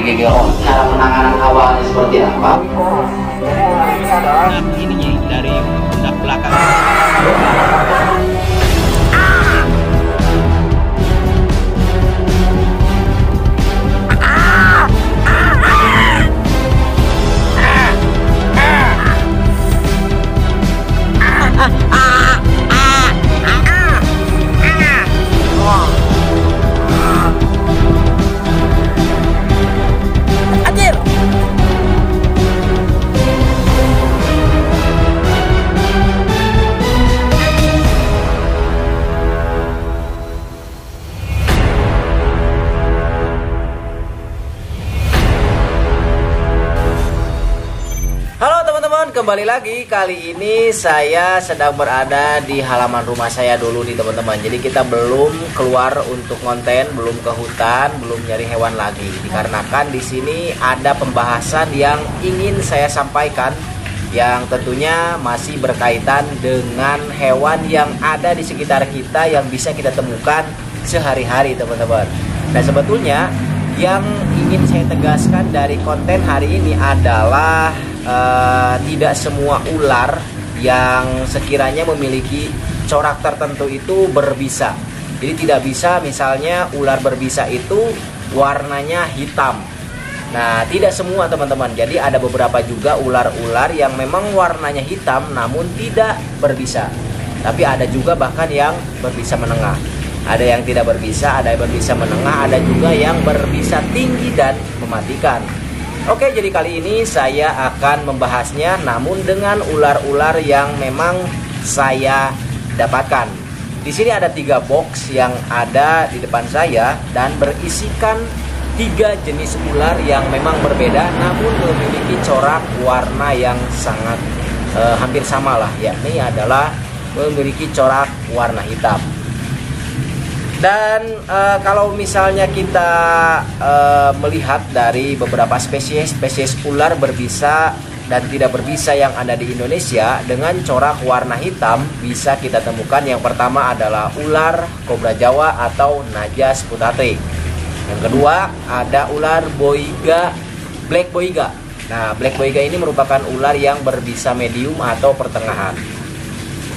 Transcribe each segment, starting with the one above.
GGO. Cara penanganan awalnya seperti apa? Nah, ininya dari pundak belakang. Kembali lagi, kali ini saya sedang berada di halaman rumah saya dulu nih teman-teman. Jadi kita belum keluar untuk konten, belum ke hutan, belum nyari hewan lagi. Dikarenakan di sini ada pembahasan yang ingin saya sampaikan, yang tentunya masih berkaitan dengan hewan yang ada di sekitar kita yang bisa kita temukan sehari-hari teman-teman. Nah sebetulnya yang ingin saya tegaskan dari konten hari ini adalah tidak semua ular yang sekiranya memiliki corak tertentu itu berbisa. Jadi tidak bisa misalnya ular berbisa itu warnanya hitam. Nah tidak semua teman-teman. Jadi ada beberapa juga ular-ular yang memang warnanya hitam namun tidak berbisa. Tapi ada juga bahkan yang berbisa menengah. Ada yang tidak berbisa, ada yang berbisa menengah, ada juga yang berbisa tinggi dan mematikan. Oke, jadi kali ini saya akan membahasnya namun dengan ular-ular yang memang saya dapatkan. Di sini ada 3 box yang ada di depan saya dan berisikan 3 jenis ular yang memang berbeda namun memiliki corak warna yang sangat hampir sama lah, yakni adalah memiliki corak warna hitam. Dan kalau misalnya kita melihat dari beberapa spesies ular berbisa dan tidak berbisa yang ada di Indonesia dengan corak warna hitam, bisa kita temukan yang pertama adalah ular kobra Jawa atau Najas putate. Yang kedua ada ular boiga, black boiga. Nah black boiga ini merupakan ular yang berbisa medium atau pertengahan.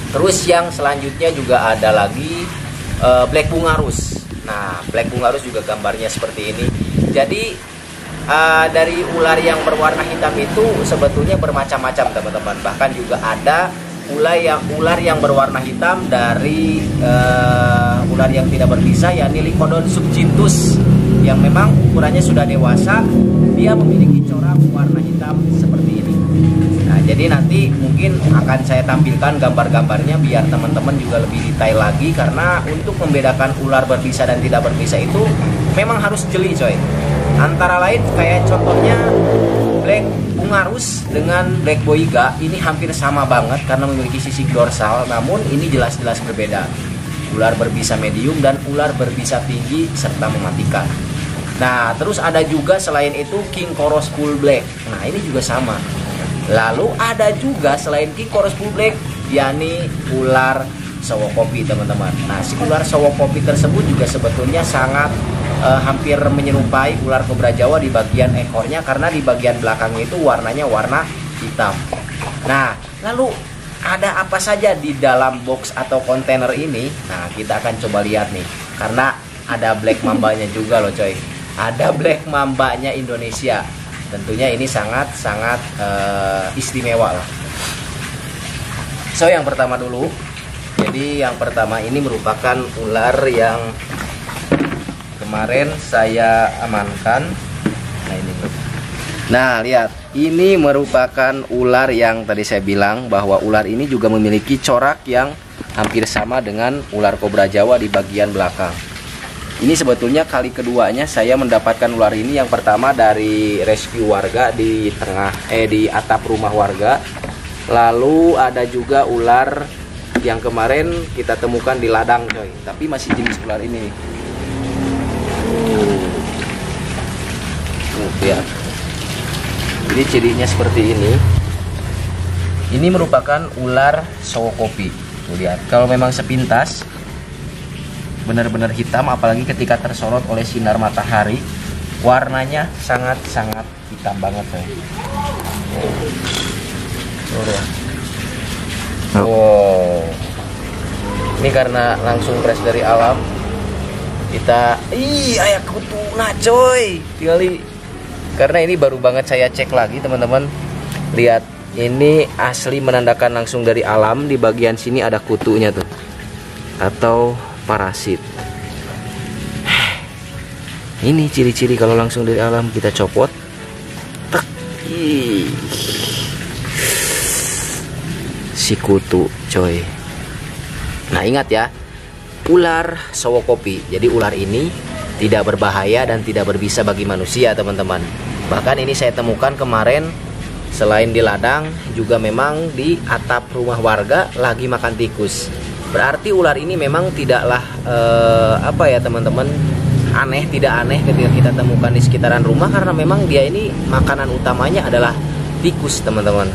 Terus yang selanjutnya juga ada lagi black bungarus. Nah, black bungarus juga gambarnya seperti ini. Jadi dari ular yang berwarna hitam itu sebetulnya bermacam-macam teman-teman. Bahkan juga ada ular yang berwarna hitam dari ular yang tidak berbisa, yakni Lycodon subcintus, yang memang ukurannya sudah dewasa. Dia memiliki corak warna hitam seperti ini. Nah, jadi nanti mungkin akan saya tampilkan gambar-gambarnya biar teman-teman juga lebih detail lagi, karena untuk membedakan ular berbisa dan tidak berbisa itu memang harus jeli coy. Antara lain kayak contohnya black bungarus dengan black boiga ini hampir sama banget karena memiliki sisik dorsal, namun ini jelas-jelas berbeda. Ular berbisa medium dan ular berbisa tinggi serta mematikan. Nah, terus ada juga selain itu King Koros Full Black. Nah, ini juga sama. Lalu ada juga selain King Koros Full Black, yakni ular sowokopi teman-teman. Nah, si ular sowokopi tersebut juga sebetulnya sangat hampir menyerupai ular kobra Jawa di bagian ekornya, karena di bagian belakangnya itu warnanya warna hitam. Nah, lalu ada apa saja di dalam box atau kontainer ini? Nah, kita akan coba lihat nih, karena ada black mambanya juga loh coy. Ada black mambanya Indonesia. Tentunya ini sangat-sangat istimewa lah. So yang pertama dulu. Jadi yang pertama ini merupakan ular yang kemarin saya amankan. Nah ini. Nah lihat, ini merupakan ular yang tadi saya bilang bahwa ular ini juga memiliki corak yang hampir sama dengan ular kobra Jawa di bagian belakang. Ini sebetulnya kali keduanya saya mendapatkan ular ini. Yang pertama dari rescue warga di di atap rumah warga. Lalu ada juga ular yang kemarin kita temukan di ladang coy, tapi masih jenis ular ini. Lihat. Ini cirinya seperti ini. Ini merupakan ular sowokopi. Tuh lihat, kalau memang sepintas benar-benar hitam, apalagi ketika tersorot oleh sinar matahari, warnanya sangat-sangat hitam banget coy. Wow, ini karena langsung fresh dari alam. Kita ayah kutu nah coy, tinggali. Karena ini baru banget saya cek lagi teman-teman. Lihat, ini asli menandakan langsung dari alam. Di bagian sini ada kutunya tuh, atau parasit. Ini ciri-ciri kalau langsung dari alam. Kita copot. Tek. Si kutu coy. Nah ingat ya, ular sowokopi. Jadi ular ini tidak berbahaya dan tidak berbisa bagi manusia teman-teman. Bahkan ini saya temukan kemarin, selain di ladang juga memang di atap rumah warga lagi makan tikus. Berarti ular ini memang tidaklah apa ya teman-teman, aneh, tidak aneh ketika kita temukan di sekitaran rumah, karena memang dia ini makanan utamanya adalah tikus teman-teman.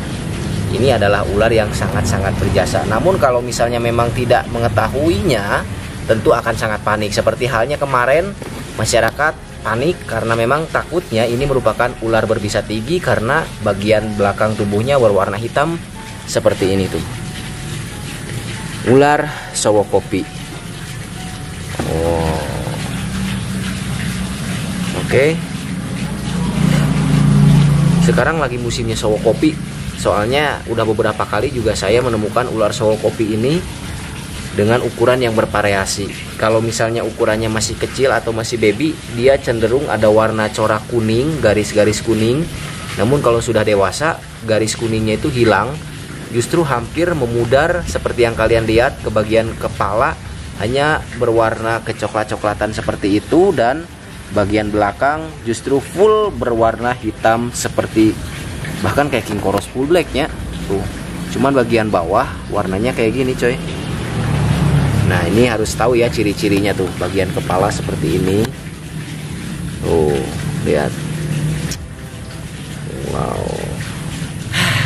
Ini adalah ular yang sangat-sangat berjasa. Namun kalau misalnya memang tidak mengetahuinya, tentu akan sangat panik. Seperti halnya kemarin masyarakat panik karena memang takutnya ini merupakan ular berbisa tinggi karena bagian belakang tubuhnya berwarna hitam seperti ini tuh. Ular sowokopi. Oh. Oke. Sekarang lagi musimnya sowokopi. Soalnya udah beberapa kali juga saya menemukan ular sowokopi ini dengan ukuran yang bervariasi. Kalau misalnya ukurannya masih kecil atau masih baby, dia cenderung ada warna corak kuning, garis-garis kuning. Namun kalau sudah dewasa, garis kuningnya itu hilang, justru hampir memudar seperti yang kalian lihat. Ke bagian kepala hanya berwarna kecoklat-coklatan seperti itu, dan bagian belakang justru full berwarna hitam seperti, bahkan kayak king koros full blacknya tuh. Cuman bagian bawah warnanya kayak gini coy. Nah ini harus tahu ya ciri-cirinya tuh. Bagian kepala seperti ini. Tuh lihat. Wow.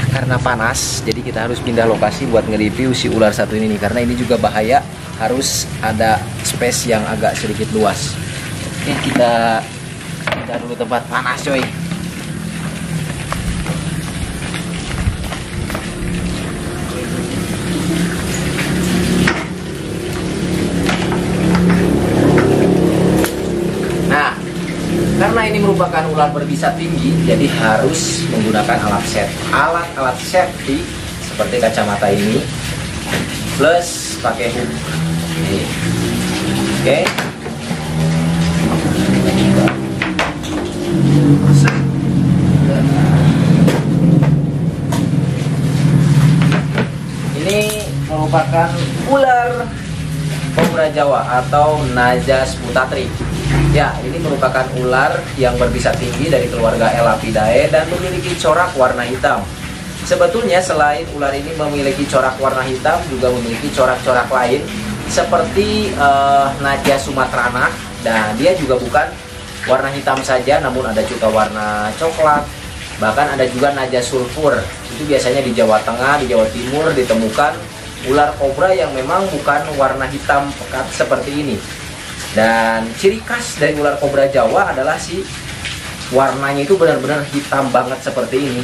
Karena panas, jadi kita harus pindah lokasi buat nge-review si ular satu ini nih. Karena ini juga bahaya, harus ada space yang agak sedikit luas. Oke, kita dulu tempat panas coy. Karena ini merupakan ular berbisa tinggi, jadi harus menggunakan alat safety seperti kacamata ini, plus pakai hook. Oke. Ini merupakan ular kobra Jawa atau Najas putatri. Ya, ini merupakan ular yang berbisa tinggi dari keluarga Elapidae dan memiliki corak warna hitam. Sebetulnya selain ular ini memiliki corak warna hitam, juga memiliki corak-corak lain seperti Naja sumatrana. Dan dia juga bukan warna hitam saja, namun ada juga warna coklat. Bahkan ada juga Naja sulfur. Itu biasanya di Jawa Tengah, di Jawa Timur ditemukan ular kobra yang memang bukan warna hitam pekat seperti ini. Dan ciri khas dari ular kobra Jawa adalah si warnanya itu benar-benar hitam banget seperti ini.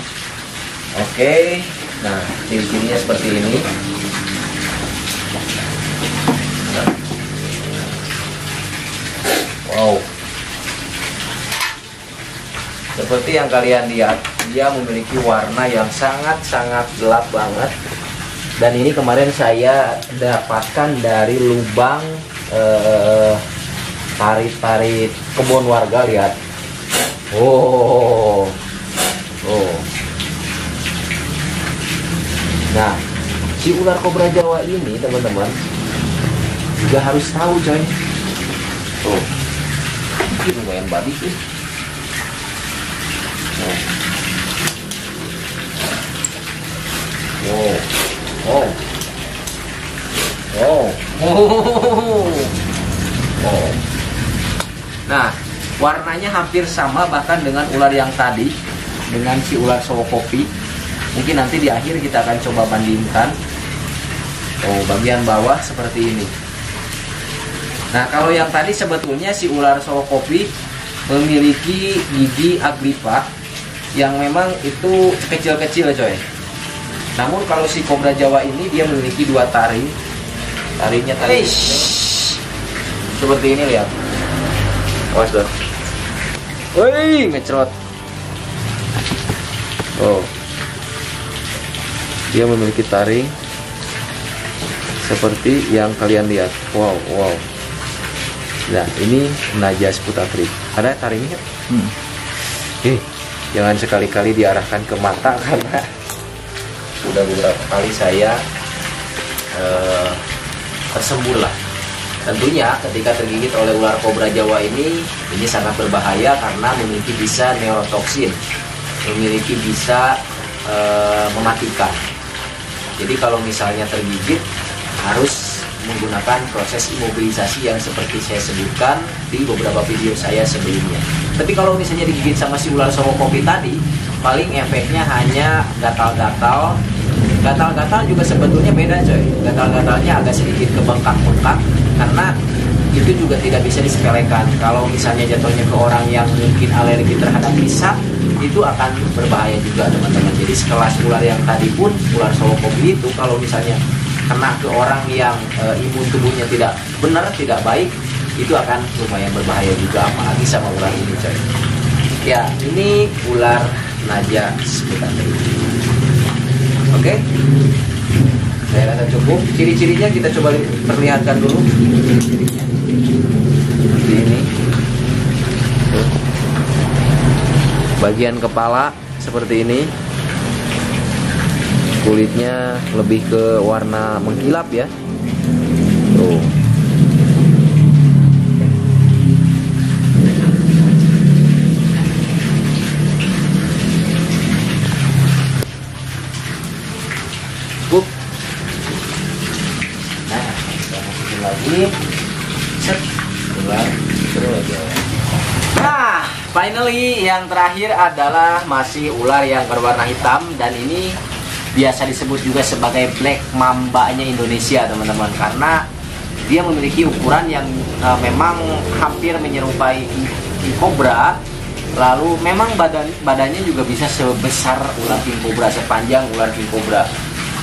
Oke, nah ciri-cirinya seperti ini. Wow, seperti yang kalian lihat, dia memiliki warna yang sangat-sangat gelap banget. Dan ini kemarin saya dapatkan dari lubang parit-parit kebun warga, lihat. Oh. Nah, si ular kobra Jawa ini teman-teman juga harus tahu coy. Oh, ini lumayan babi sih. Nah, warnanya hampir sama bahkan dengan ular yang tadi, dengan si ular sowokopi. Mungkin nanti di akhir kita akan coba bandingkan. Oh, bagian bawah seperti ini. Nah, kalau yang tadi sebetulnya si ular sowokopi memiliki gigi aglipa yang memang itu kecil-kecil coy. Namun kalau si kobra Jawa ini dia memiliki 2 taring. Taringnya tadi seperti ini, lihat. Awas dong. Woi, ngecrot. Oh. Dia memiliki taring seperti yang kalian lihat. Wow, wow. Nah, ini Naja Sputafrik. Ada taringnya? Jangan sekali-kali diarahkan ke mata karena udah beberapa kali saya tersembur lah. Tentunya ketika tergigit oleh ular kobra Jawa ini sangat berbahaya karena memiliki bisa neurotoksin, memiliki bisa mematikan. Jadi kalau misalnya tergigit harus menggunakan proses imobilisasi yang seperti saya sebutkan di beberapa video saya sebelumnya. Tapi kalau misalnya digigit sama si ular Sowokopi tadi, paling efeknya hanya gatal-gatal. Gatal-gatal juga sebetulnya beda coy. Gatal-gatalnya agak sedikit kebengkak-bengkak karena itu juga tidak bisa disepelekan. Kalau misalnya jatuhnya ke orang yang mungkin alergi terhadap bisa, itu akan berbahaya juga teman-teman. Jadi sekelas ular yang tadi pun, ular Sowokopi itu kalau misalnya kena ke orang yang imun tubuhnya tidak benar, tidak baik, itu akan lumayan berbahaya juga, apalagi sama ular ini coy. Ya, ini ular Naja Sputafrik. Oke, saya rasa cukup. Ciri-cirinya kita coba perlihatkan dulu. Ciri-cirinya seperti ini. Bagian kepala seperti ini. Kulitnya lebih ke warna mengkilap ya. Tuh. Nah, kita masukin lagi. Set, ular terus. Nah, finally yang terakhir adalah masih ular yang berwarna hitam, dan ini biasa disebut juga sebagai black mambanya Indonesia teman-teman, karena dia memiliki ukuran yang memang hampir menyerupai kobra. Lalu memang badannya juga bisa sebesar ular king cobra, sepanjang ular king cobra.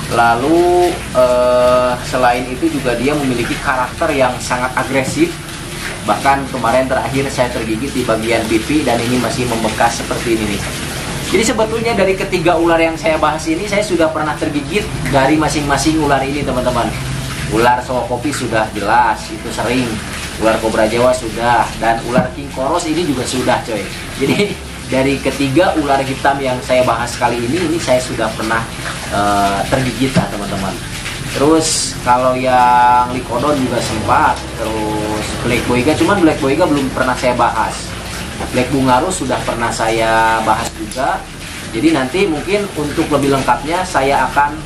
Lalu selain itu juga dia memiliki karakter yang sangat agresif. Bahkan kemarin terakhir saya tergigit di bagian pipi dan ini masih membekas seperti ini nih. Jadi sebetulnya dari ketiga ular yang saya bahas ini, saya sudah pernah tergigit dari masing-masing ular ini teman-teman. Ular Sowokopi sudah jelas, itu sering. Ular kobra Jawa sudah, dan ular king koros ini juga sudah coy. Jadi dari ketiga ular hitam yang saya bahas kali ini saya sudah pernah tergigit lah teman-teman. Terus kalau yang Lycodon juga sempat, terus Black Boiga, cuman Black Boiga belum pernah saya bahas. Black Bungarus sudah pernah saya bahas juga. Jadi nanti mungkin untuk lebih lengkapnya saya akan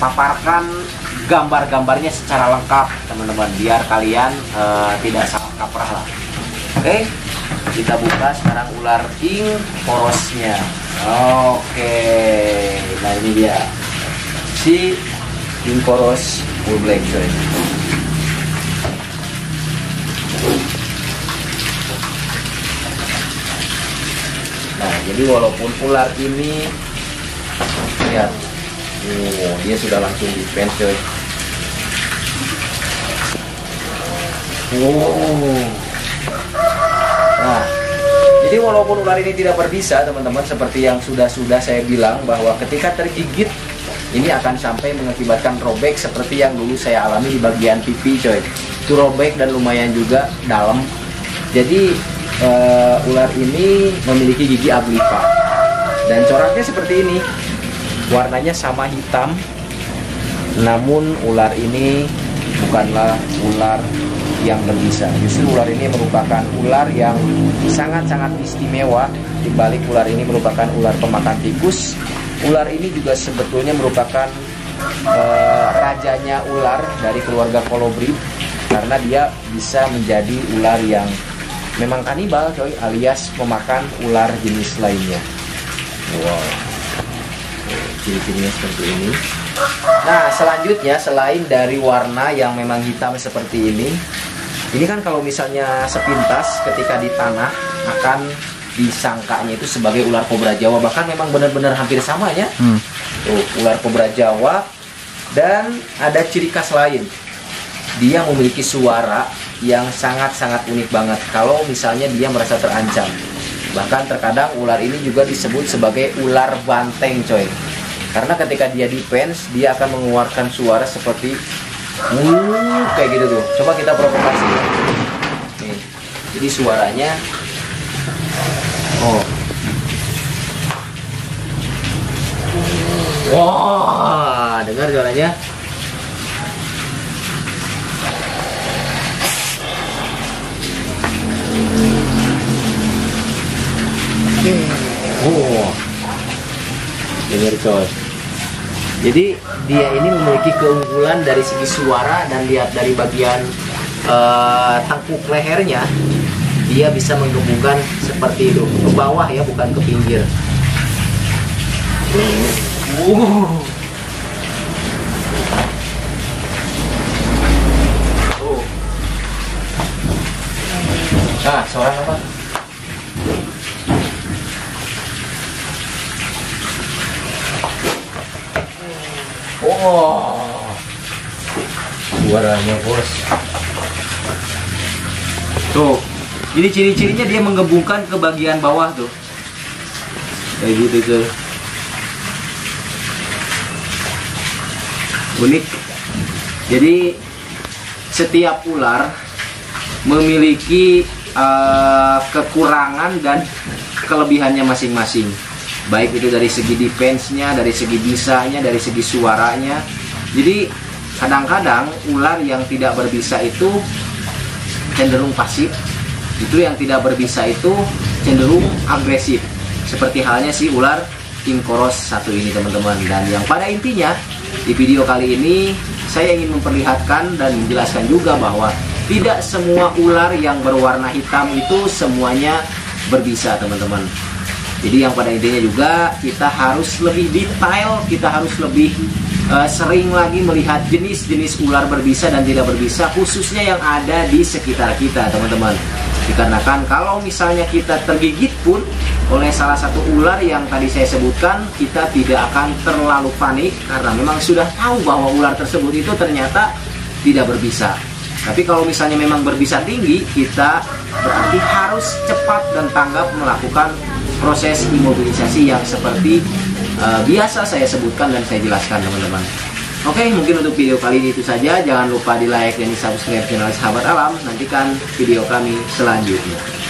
paparkan gambar-gambarnya secara lengkap teman-teman, biar kalian tidak salah kaprah lah. Oke, kita buka sekarang ular king korosnya. Oke, nah ini dia si king koros full black coy. Nah, jadi walaupun ular ini lihat, dia sudah langsung defense coy. Nah, jadi walaupun ular ini tidak berbisa teman-teman, seperti yang sudah saya bilang bahwa ketika tergigit ini akan sampai mengakibatkan robek seperti yang dulu saya alami di bagian pipi coy. Itu robek dan lumayan juga dalam. Jadi ular ini memiliki gigi aglipa dan coraknya seperti ini, warnanya sama hitam. Namun ular ini bukanlah ular yang berbisa. Justru ular ini merupakan ular yang sangat-sangat istimewa. Di balik ular ini merupakan ular pemakan tikus. Ular ini juga sebetulnya merupakan rajanya ular dari keluarga kolibri, karena dia bisa menjadi ular yang memang kanibal coy, alias memakan ular jenis lainnya. Wow, ciri-cirinya seperti ini. Nah, selanjutnya selain dari warna yang memang hitam seperti ini kan kalau misalnya sepintas ketika di tanah akan disangkanya itu sebagai ular kobra Jawa. Bahkan memang benar-benar hampir sama ya. Tuh, ular kobra Jawa. Dan ada ciri khas lain. Dia memiliki suara yang sangat-sangat unik banget kalau misalnya dia merasa terancam. Bahkan terkadang ular ini juga disebut sebagai ular banteng, coy. Karena ketika dia defense, dia akan mengeluarkan suara seperti kayak gitu tuh. Coba kita provokasi. Nih. Jadi suaranya wah, dengar suaranya? Dengar coy. Jadi dia ini memiliki keunggulan dari segi suara, dan lihat dari bagian tengkuk lehernya, dia bisa menggembungkan seperti itu ke bawah ya, bukan ke pinggir. Nah, suara apa? Suaranya bos. Tuh, jadi ciri-cirinya dia menggembungkan ke bagian bawah tuh, kayak gitu tuh. Unik. Jadi setiap ular memiliki kekurangan dan kelebihannya masing-masing. Baik itu dari segi defense-nya, dari segi bisanya, dari segi suaranya. Jadi kadang-kadang ular yang tidak berbisa itu cenderung pasif. Itu yang tidak berbisa itu cenderung agresif. Seperti halnya si ular King Koros satu ini, teman-teman. Dan yang pada intinya di video kali ini saya ingin memperlihatkan dan menjelaskan juga bahwa tidak semua ular yang berwarna hitam itu semuanya berbisa, teman-teman. Jadi yang pada intinya juga kita harus lebih detail, kita harus lebih sering lagi melihat jenis-jenis ular berbisa dan tidak berbisa, khususnya yang ada di sekitar kita, teman-teman. Dikarenakan kalau misalnya kita tergigit pun oleh salah satu ular yang tadi saya sebutkan, kita tidak akan terlalu panik karena memang sudah tahu bahwa ular tersebut itu ternyata tidak berbisa. Tapi kalau misalnya memang berbisa tinggi, kita berarti harus cepat dan tanggap melakukan proses imobilisasi yang seperti biasa saya sebutkan dan saya jelaskan, teman-teman. Oke, mungkin untuk video kali ini itu saja. Jangan lupa di like dan di subscribe channel Sahabat Alam. Nantikan video kami selanjutnya.